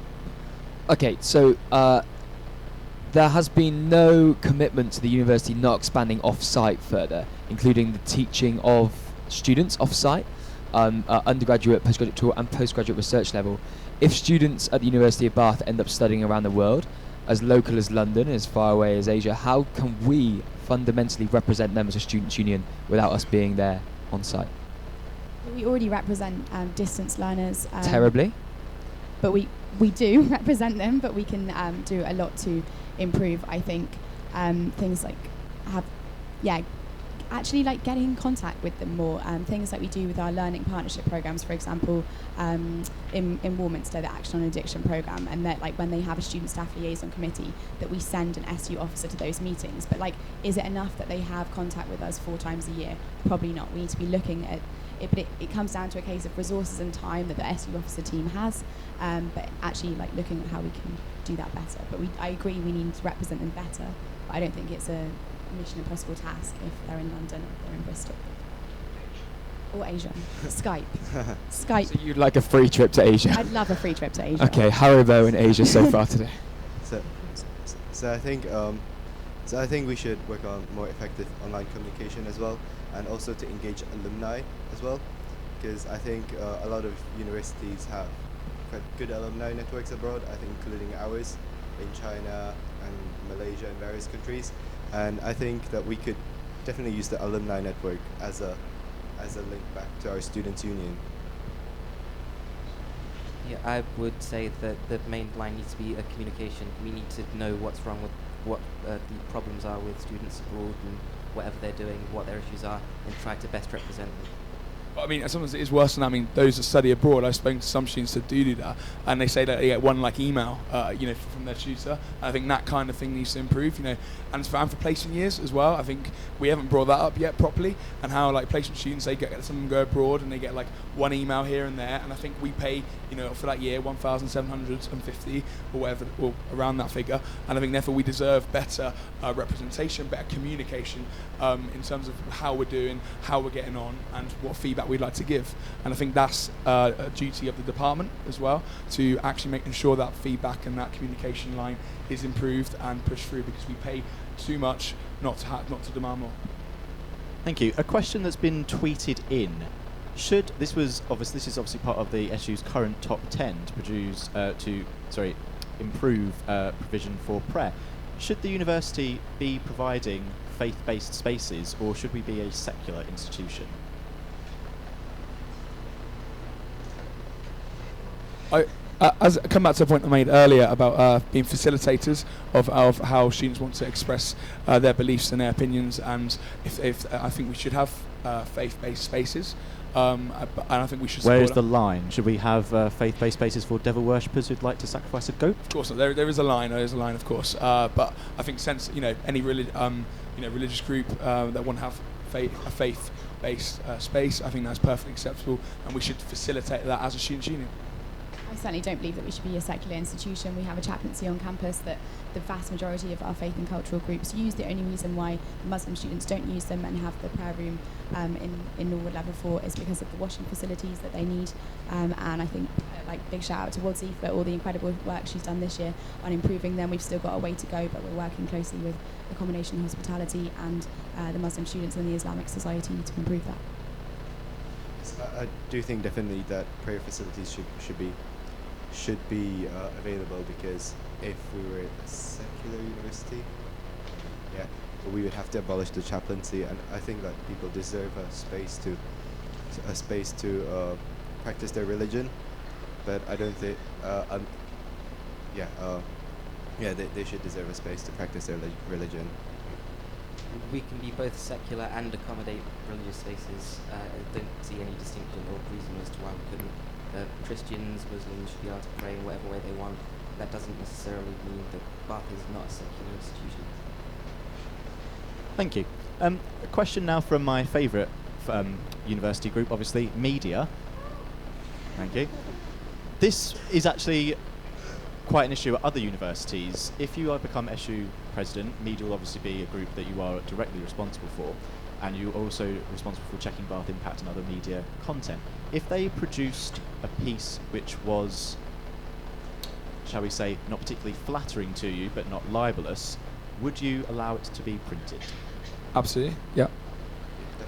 Speaker 4: Okay, so there has been no commitment to the university not expanding off-site further, including the teaching of students off-site, undergraduate, postgraduate tour and postgraduate research level. If students at the University of Bath end up studying around the world, as local as London, as far away as Asia, how can we fundamentally represent them as a students' union without us being there on-site?
Speaker 5: We already represent distance learners.
Speaker 4: Terribly.
Speaker 5: But we do represent them, but we can do a lot to improve. I think things like actually like getting in contact with them more. Things like we do with our learning partnership programs, for example, in Warminster, the Action on Addiction program, and that like when they have a student staff liaison committee, that we send an SU officer to those meetings. But like, is it enough that they have contact with us 4 times a year? Probably not. We need to be looking at it, but it comes down to a case of resources and time that the SU officer team has, but actually like looking at how we can do that better. But I agree we need to represent them better, but I don't think it's a mission impossible task if they're in London or if they're in Bristol. Or Asia. Skype.
Speaker 4: So you'd like a free trip to Asia?
Speaker 5: I'd love a free trip to Asia.
Speaker 4: Okay, Haribo in Asia so far today.
Speaker 6: So I think we should work on more effective online communication as well, and also to engage alumni as well, because I think a lot of universities have quite good alumni networks abroad, I think including ours in China and Malaysia and various countries, and I think that we could definitely use the alumni network as a link back to our students' union.
Speaker 7: Yeah, I would say that the main line needs to be a communication. We need to know what's wrong with what the problems are with students abroad and whatever they're doing, what their issues are, and try to best represent them.
Speaker 8: But I mean, sometimes it is worse than that. I mean, those that study abroad, I've spoken to some students that do that, and they say that they get one like email, from their tutor. And I think that kind of thing needs to improve, and for placement years as well. I think we haven't brought that up yet properly, and how like placement students, they get some of them go abroad and they get like one email here and there, and I think we pay for that year 1,750 or whatever, or around that figure, and I think therefore we deserve better representation, better communication in terms of how we're doing, how we're getting on, and what feedback we'd like to give. And I think that's a duty of the department as well, to actually making sure that feedback and that communication line is improved and pushed through, because we pay too much not to demand more.
Speaker 1: Thank you. A question that's been tweeted in. This is obviously part of the SU's current top 10 to improve provision for prayer. Should the university be providing faith-based spaces, or should we be a secular institution?
Speaker 8: As come back to the point I made earlier about being facilitators of how students want to express their beliefs and their opinions, and if I think we should have faith-based spaces, and I think we should.
Speaker 1: Where is
Speaker 8: support
Speaker 1: the line? Should we have faith-based spaces for devil worshippers who'd like to sacrifice a goat?
Speaker 8: Of course, there is a line. There is a line, of course. But I think since any religious group that want to have a faith-based space, I think that's perfectly acceptable, and we should facilitate that as a students' union.
Speaker 5: I certainly don't believe that we should be a secular institution. We have a chaplaincy on campus that the vast majority of our faith and cultural groups use. The only reason why Muslim students don't use them and have the prayer room in Norwood Level 4 is because of the washing facilities that they need. And I think, big shout out to Wadzi for all the incredible work she's done this year on improving them. We've still got a way to go, but we're working closely with Accommodation Hospitality and the Muslim students in the Islamic Society to improve that.
Speaker 6: I do think definitely that prayer facilities should be available, because if we were a secular university, we would have to abolish the chaplaincy, and I think that people deserve a space to practice their religion, but I don't think they should deserve a space to practice their religion.
Speaker 7: We can be both secular and accommodate religious spaces. I don't see any distinction or reason as to why we couldn't. Christians, Muslims should be able to pray in whatever way they want. That doesn't necessarily mean that Bath is not a secular institution.
Speaker 1: Thank you. A question now from my favourite university group, obviously, media. Thank you. This is actually quite an issue at other universities. If you become SU president, media will obviously be a group that you are directly responsible for, and you're also responsible for checking Bath impact and other media content. If they produced a piece which was, shall we say, not particularly flattering to you but not libelous, would you allow it to be printed?
Speaker 8: Absolutely, yeah.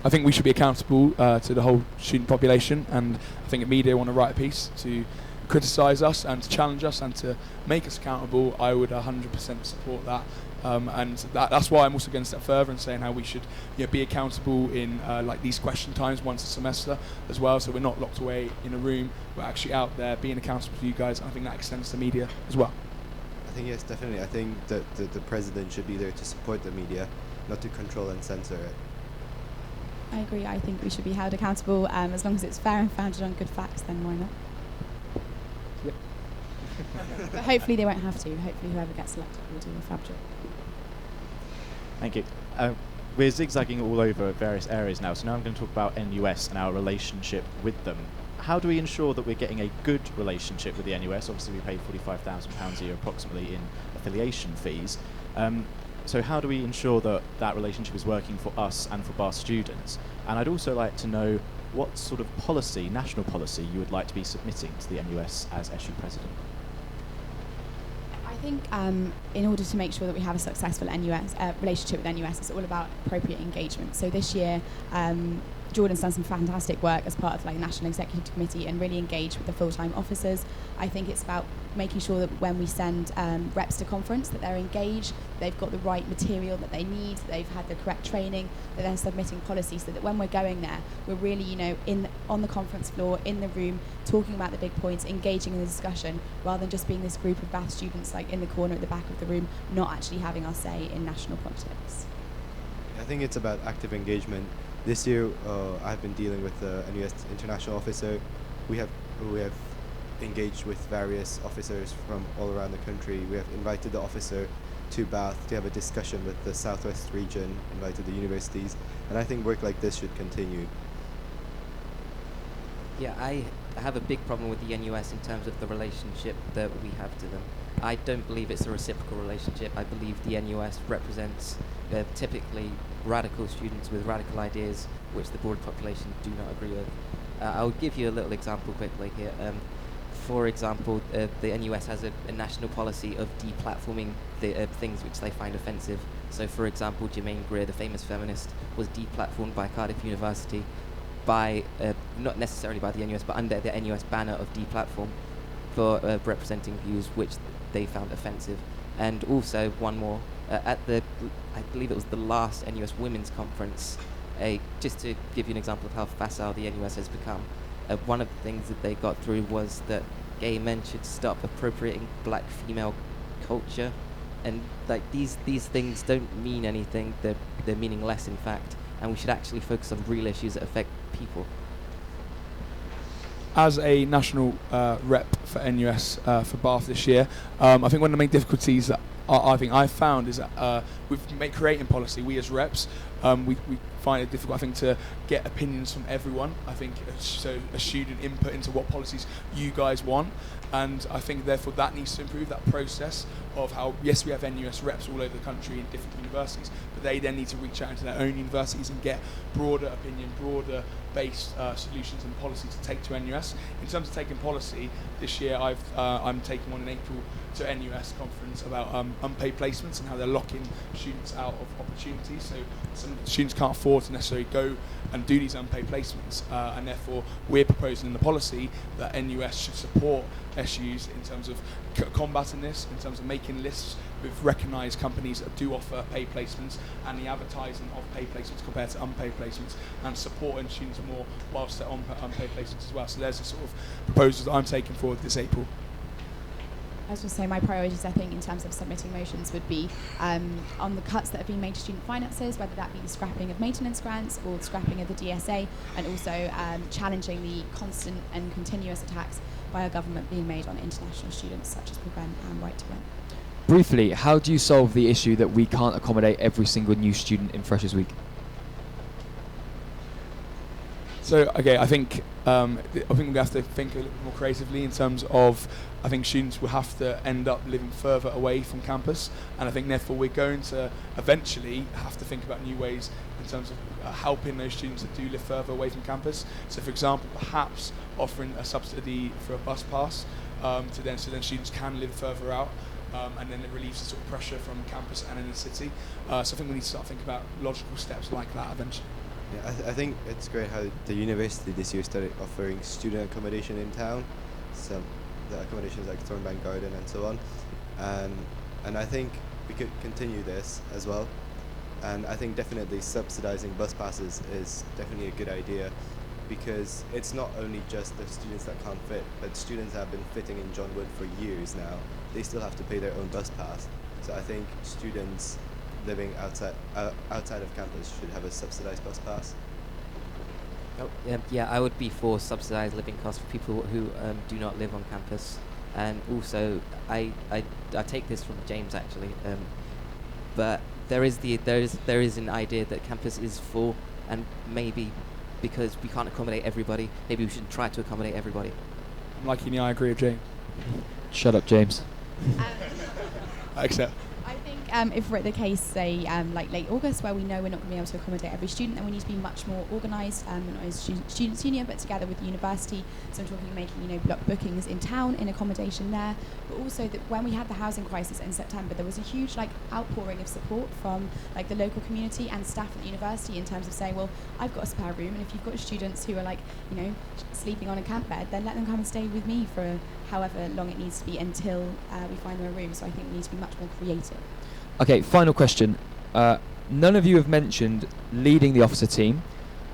Speaker 8: I think we should be accountable to the whole student population, and I think if media want to write a piece to criticise us and to challenge us and to make us accountable, I would 100% support that. And that's why I'm also going to step further and saying how we should be accountable in these question times once a semester as well, so we're not locked away in a room, we're actually out there being accountable to you guys, and I think that extends to media as well.
Speaker 6: I think yes, definitely. I think that the president should be there to support the media, not to control and censor it.
Speaker 5: I agree. I think we should be held accountable. As long as it's fair and founded on good facts, then why not?
Speaker 8: Yep.
Speaker 5: But hopefully they won't have to. Hopefully whoever gets selected will do a fab job.
Speaker 1: Thank you. We're zigzagging all over various areas now, so now I'm going to talk about NUS and our relationship with them. How do we ensure that we're getting a good relationship with the NUS? Obviously, we pay £45,000 a year approximately in affiliation fees. So how do we ensure that that relationship is working for us and for Bath students? And I'd also like to know what sort of policy, national policy, you would like to be submitting to the NUS as SU president.
Speaker 5: I think in order to make sure that we have a successful NUS relationship with NUS, it's all about appropriate engagement. So this year, Jordan's done some fantastic work as part of the National Executive Committee and really engaged with the full-time officers. I think it's about making sure that when we send reps to conference, that they're engaged, they've got the right material that they need, that they've had the correct training, that they're submitting policies, so that when we're going there, we're really, on the conference floor, in the room, talking about the big points, engaging in the discussion, rather than just being this group of Bath students in the corner at the back of the room, not actually having our say in national politics.
Speaker 6: I think it's about active engagement. This year, I've been dealing with the NUS international officer. We have engaged with various officers from all around the country. We have invited the officer to Bath to have a discussion with the Southwest region, invited the universities, and I think work like this should continue.
Speaker 7: Yeah, I have a big problem with the NUS in terms of the relationship that we have to them. I don't believe it's a reciprocal relationship. I believe the NUS represents typically radical students with radical ideas which the broad population do not agree with. I'll give you a little example quickly here. For example, the NUS has a national policy of deplatforming the things which they find offensive. So, for example, Germaine Greer, the famous feminist, was deplatformed by Cardiff University by, not necessarily by the NUS, but under the NUS banner of deplatform for representing views which they found offensive. And also, one more, I believe it was the last NUS Women's Conference, just to give you an example of how facile the NUS has become, one of the things that they got through was that gay men should stop appropriating black female culture, and like these things don't mean anything. They're meaningless, in fact, and we should actually focus on real issues that affect people.
Speaker 8: As a national rep for NUS for Bath this year, I think one of the main difficulties that I think I've found is that with creating policy, we as reps, we find it difficult, I think, to get opinions from everyone. I think so a student input into what policies you guys want, and I think therefore that needs to improve, that process of how, yes, we have NUS reps all over the country in different universities, but they then need to reach out into their own universities and get broader opinion, broader based solutions and policies to take to NUS. In terms of taking policy, this year I'm taking one in April to NUS conference about unpaid placements and how they're locking students out of opportunities. So some students can't afford to necessarily go and do these unpaid placements, and therefore we're proposing in the policy that NUS should support SUs in terms of combating this, in terms of making lists with recognised companies that do offer paid placements and the advertising of paid placements compared to unpaid placements, and supporting students more whilst they're on unpaid placements as well. So there's a sort of proposals that I'm taking forward this April.
Speaker 5: I was going to say my priorities, I think, in terms of submitting motions would be on the cuts that have been made to student finances, whether that be the scrapping of maintenance grants or the scrapping of the DSA, and also challenging the constant and continuous attacks by our government being made on international students, such as Prevent and Right to Rent.
Speaker 4: Briefly, how do you solve the issue that we can't accommodate every single new student in Freshers Week?
Speaker 8: So, okay, I think we have to think a little bit more creatively in terms of, I think students will have to end up living further away from campus, and I think therefore we're going to eventually have to think about new ways in terms of helping those students that do live further away from campus. So, for example, perhaps offering a subsidy for a bus pass so then students can live further out. And then it relieves the sort of pressure from campus and in the city. So I think we need to start thinking about logical steps like that eventually.
Speaker 6: Yeah, I think it's great how the university this year started offering student accommodation in town. So the accommodations like Thornbank Garden and so on. And I think we could continue this as well. And I think definitely subsidizing bus passes is definitely a good idea, because it's not only just the students that can't fit, but students have been fitting in John Wood for years now. They still have to pay their own bus pass. So I think students living outside of campus should have a subsidized bus pass.
Speaker 7: Oh, yeah, I would be for subsidised living costs for people who do not live on campus. And also, I take this from James actually, but there is an idea that campus is full, and maybe because we can't accommodate everybody, maybe we should try to accommodate everybody.
Speaker 8: I'm liking the I agree with James.
Speaker 4: Shut up, James.
Speaker 8: I accept.
Speaker 5: I think if we're at the case, say, like late August, where we know we're not going to be able to accommodate every student, then we need to be much more organised, not as students' union, but together with the university. So I'm talking making, block bookings in town, in accommodation there, but also that when we had the housing crisis in September, there was a huge outpouring of support from the local community and staff at the university in terms of saying, well, I've got a spare room, and if you've got students who are sleeping on a camp bed, then let them come and stay with me for however long it needs to be until we find them a room. So I think we need to be much more creative.
Speaker 4: Okay, final question. None of you have mentioned leading the officer team,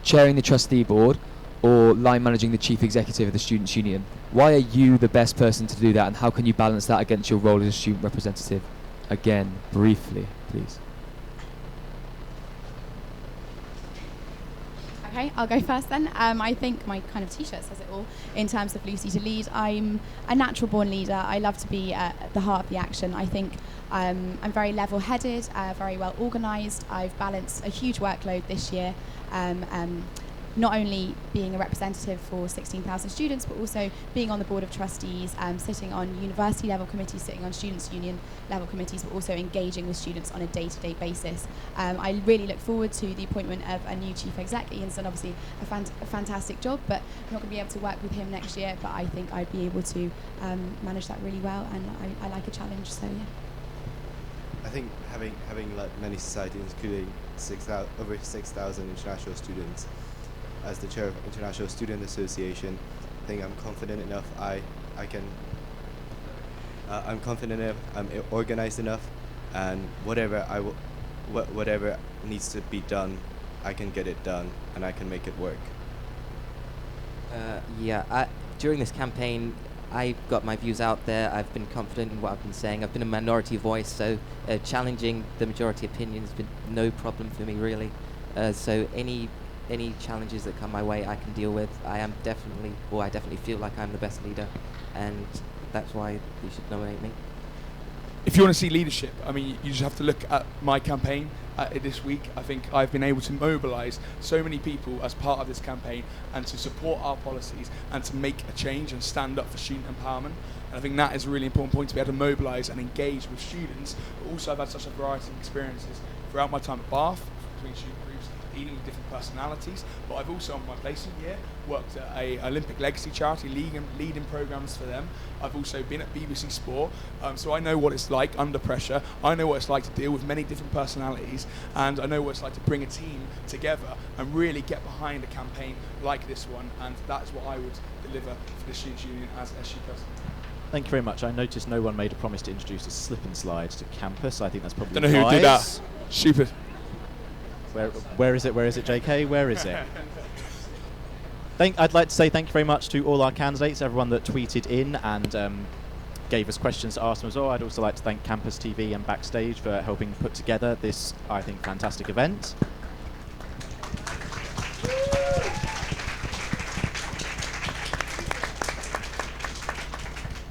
Speaker 4: chairing the trustee board, or line managing the chief executive of the students' union. Why are you the best person to do that, and how can you balance that against your role as a student representative? Again, briefly, please.
Speaker 5: Okay, I'll go first then. I think my kind of t-shirt says it all in terms of Lucy to lead. I'm a natural born leader. I love to be at the heart of the action. I think I'm very level-headed, very well organised. I've balanced a huge workload this year, not only being a representative for 16,000 students, but also being on the board of trustees, sitting on university level committees, sitting on students' union level committees, but also engaging with students on a day-to-day basis. I really look forward to the appointment of a new chief exec. Ian's done obviously a fantastic job, but I'm not going to be able to work with him next year, but I think I'd be able to manage that really well, and I like a challenge, so yeah.
Speaker 6: I think having many societies, including over 6,000 international students, as the chair of International Student Association, I think I'm confident enough. I'm confident enough. I'm organized enough, and whatever needs to be done, I can get it done, and I can make it work.
Speaker 7: During this campaign, I've got my views out there. I've been confident in what I've been saying. I've been a minority voice, so challenging the majority opinion has been no problem for me, really. So any challenges that come my way, I can deal with. I definitely feel like I'm the best leader, and that's why you should nominate me.
Speaker 8: If you want to see leadership, I mean, you just have to look at my campaign this week. I think I've been able to mobilise so many people as part of this campaign and to support our policies and to make a change and stand up for student empowerment. And I think that is a really important point, to be able to mobilise and engage with students. But also I've had such a variety of experiences throughout my time at Bath, between student groups, dealing with different personalities, but I've also, on my placement year, worked at a Olympic legacy charity, leading programmes for them. I've also been at BBC Sport, so I know what it's like under pressure. I know what it's like to deal with many different personalities, and I know what it's like to bring a team together and really get behind a campaign like this one, and that is what I would deliver for the Students' Union as SU President.
Speaker 1: Thank you very much. I noticed no one made a promise to introduce a slip and slide to campus. I think that's probably
Speaker 8: Don't know who did that. Stupid.
Speaker 1: Where is it, JK? Where is it? I'd like to say thank you very much to all our candidates, everyone that tweeted in and gave us questions to ask them as well. I'd also like to thank CampusTV and Backstage for helping put together this, I think, fantastic event.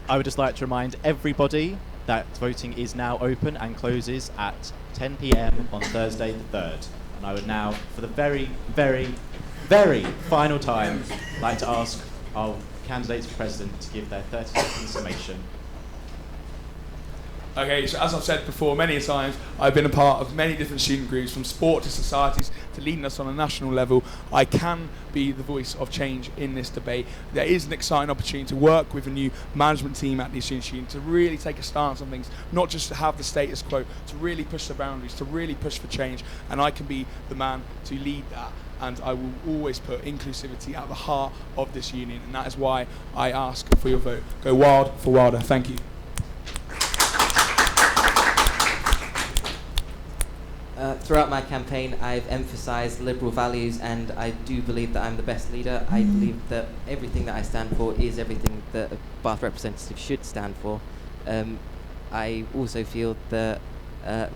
Speaker 1: I would just like to remind everybody that voting is now open and closes at 10 p.m. on Thursday the 3rd. And I would now, for the very, very, very final time, like to ask our candidates for president to give their 30-second summation.
Speaker 8: Okay, so as I've said before many times, I've been a part of many different student groups, from sport to societies to leading us on a national level. I can be the voice of change in this debate. There is an exciting opportunity to work with a new management team at the Students' Union to really take a stance on things, not just to have the status quo, to really push the boundaries, to really push for change, and I can be the man to lead that. And I will always put inclusivity at the heart of this union, and that is why I ask for your vote. Go wild for Wilder. Thank you.
Speaker 7: Throughout my campaign, I've emphasised liberal values, and I do believe that I'm the best leader. I believe that everything that I stand for is everything that a Bath representative should stand for. I also feel that I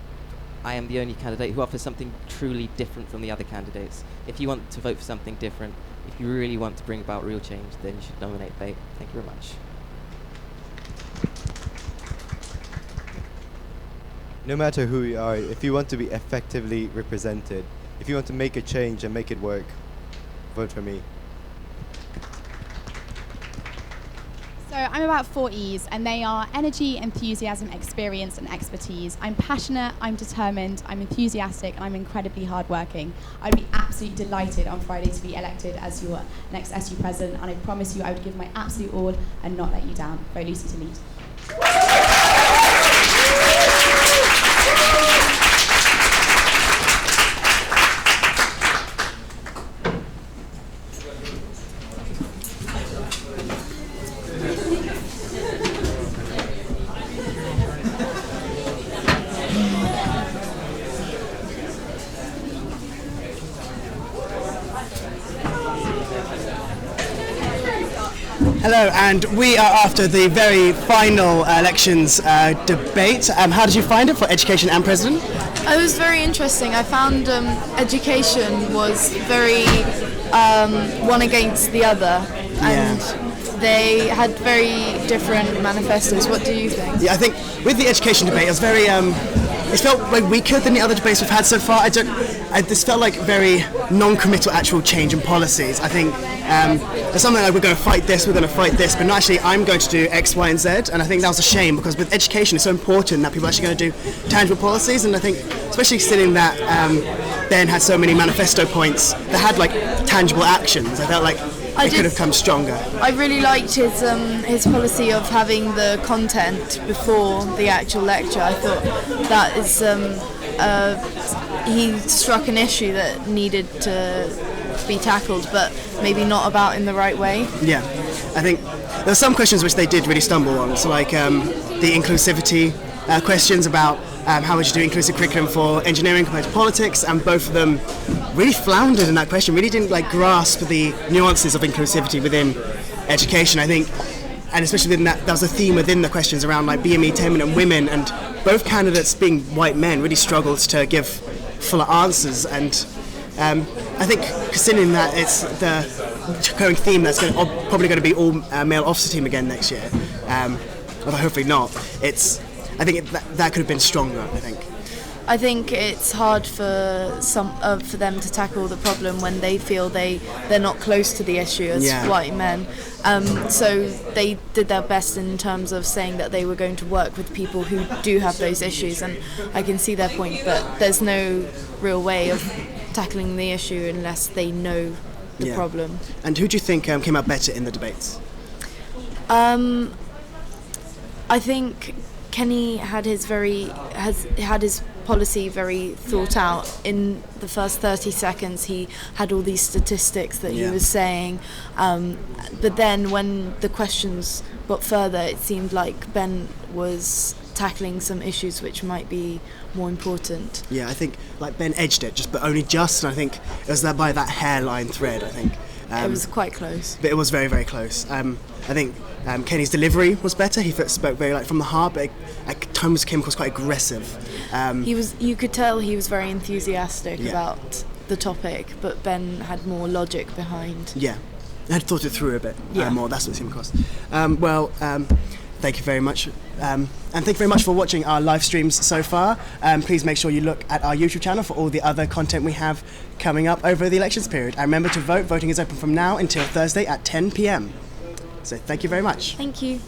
Speaker 7: am the only candidate who offers something truly different from the other candidates. If you want to vote for something different, if you really want to bring about real change, then you should nominate Babe. Thank you very much.
Speaker 6: No matter who you are, if you want to be effectively represented, if you want to make a change and make it work, vote for me.
Speaker 5: So I'm about 4 E's, and they are energy, enthusiasm, experience, and expertise. I'm passionate, I'm determined, I'm enthusiastic, and I'm incredibly hardworking. I'd be absolutely delighted on Friday to be elected as your next SU president, and I promise you I would give my absolute all and not let you down. Vote Lucy to lead.
Speaker 9: Hello, and we are after the very final elections debate. How did you find it for education and president?
Speaker 10: It was very interesting. I found education was very one against the other, and they had very different manifestos. What do you think?
Speaker 9: Yeah, I think with the education debate, it was very. It felt like weaker than the other debates we've had so far. This felt like very non-committal actual change in policies. I think there's something like we're going to fight this, but not actually I'm going to do X, Y, and Z. And I think that was a shame, because with education it's so important that people are actually going to do tangible policies. And I think, especially considering that Ben had so many manifesto points that had like tangible actions, I felt like it could have come stronger.
Speaker 10: I really liked his policy of having the content before the actual lecture. I thought that is he struck an issue that needed to be tackled, but maybe not about in the right way.
Speaker 9: Yeah, I think there are some questions which they did really stumble on. So like the inclusivity questions about how would you do inclusive curriculum for engineering compared to politics, and both of them really floundered in that question, really didn't like grasp the nuances of inclusivity within education. I think and especially within that, there was a theme within the questions around like BME, attainment, and women, and both candidates, being white men, really struggled to give fuller answers. And I think considering that it's the current theme that's probably going to be all male officer team again next year, although hopefully not. I think that could have been stronger.
Speaker 10: I think it's hard for for them to tackle the problem when they feel they're not close to the issue as white men. So they did their best in terms of saying that they were going to work with people who do have those issues, and I can see their point, but there's no real way of tackling the issue unless they know the problem.
Speaker 9: And who do you think came out better in the debates?
Speaker 10: I think Kenny had his policy very thought out. In the first 30 seconds he had all these statistics that he was saying, but then when the questions got further, it seemed like Ben was tackling some issues which might be more important.
Speaker 9: I think like Ben edged it, but only just, and I think it was by that hairline thread. I think
Speaker 10: it was quite close,
Speaker 9: but it was very, very close. I think Kenny's delivery was better. He spoke very from the heart, but at times came across quite aggressive.
Speaker 10: You could tell he was very enthusiastic about the topic, but Ben had more logic behind.
Speaker 9: I had thought it through a bit more. That's what it seemed across. Thank you very much, and thank you very much for watching our live streams so far. Please make sure you look at our YouTube channel for all the other content we have coming up over the elections period. And remember to vote. Voting is open from now until Thursday at 10 p.m. So thank you very much.
Speaker 10: Thank you.